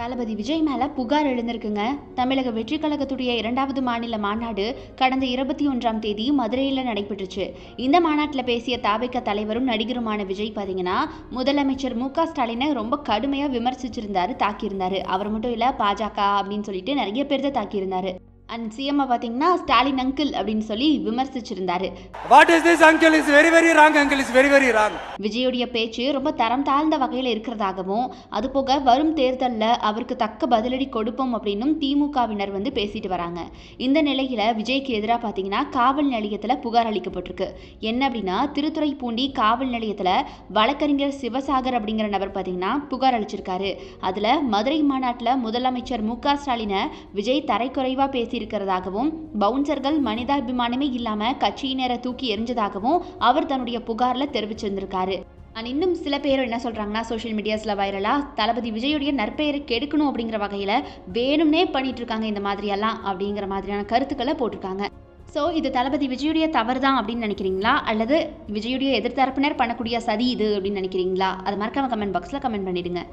தளபதி விஜய் மேல புகார் எழுந்திருக்குங்க. தமிழக வெற்றி கழகத்துடைய 2வது மாநில மாநாடு கடந்த 21ஆம் தேதி மதுரையில் நடைபெற்றுச்சு. இந்த மாநாட்டில் பேசிய தவிக தலைவரும் நடிகருமான விஜய் பார்த்தீங்கன்னா, முதலமைச்சர் மு.க.ஸ்டாலினை ரொம்ப கடுமையாக விமர்சிச்சிருந்தாரு, தாக்கியிருந்தாரு. அவர் மட்டும் இல்லை, பாஜக அப்படின்னு சொல்லிட்டு நிறைய பேர் தான் தாக்கியிருந்தாரு. அண்ட் சிஎம் பார்த்தீங்கன்னா ஸ்டாலின் அங்கிள் அப்படின்னு சொல்லி விமர்சிச்சிருந்தாரு. What is this uncle is very very wrong, uncle is very very wrong. விஜயுடைய பேச்சு ரொம்ப தரம் தாழ்ந்த வகையில் இருக்கிறதாகவும், அதுபோக வரும் தேர்தலில் அவருக்கு தக்க பதிலடி கொடுப்போம் அப்படின்னும் திமுகவினர் பேசிட்டு வராங்க. இந்த நிலையில விஜய்க்கு எதிராக பார்த்தீங்கன்னா காவல் நிலையத்தில் புகார் அளிக்கப்பட்டிருக்கு. என்ன அப்படின்னா, திருத்துறைப்பூண்டி காவல் நிலையத்தில் வழக்கறிஞர் சிவசாகர் அப்படிங்கிற நபர் பார்த்தீங்கன்னா புகார் அளிச்சிருக்காரு. அதுல மதுரை மாநாட்டில் முதலமைச்சர் மு.க.ஸ்டாலினை விஜய் தரைக்குறைவா பேசி இருக்கிறதாகவும், பவுன்சர்கள் மனிதாபிமானமே இல்லாம கட்சியினரை தூக்கி எறிஞ்சதாகவும் அவர் தன்னுடைய புகார்ல தெரிவிச்சிருந்திருக்காரு. இன்னும் சில பேர் என்ன சொல்றாங்கன்னா, சோஷியல் மீடியாஸ்ல வைரலா தளபதி விஜயுடைய நற்பெயரை கெடுக்கணும் அப்படிங்கிற வகையில வேணும்னே பண்ணிட்டு இருக்காங்க இந்த மாதிரியெல்லாம் அப்படிங்கிற மாதிரியான கருத்துக்களை போட்டிருக்காங்க. ஸோ இது தளபதி விஜயுடைய தவறு தான் அப்படின்னு நினைக்கிறீங்களா, அல்லது விஜயுடைய எதிர்த்தரப்பினர் பண்ணக்கூடிய சதி இது அப்படின்னு நினைக்கிறீங்களா? அது மறக்காம கமெண்ட் பாக்ஸில் கமெண்ட் பண்ணிடுங்க.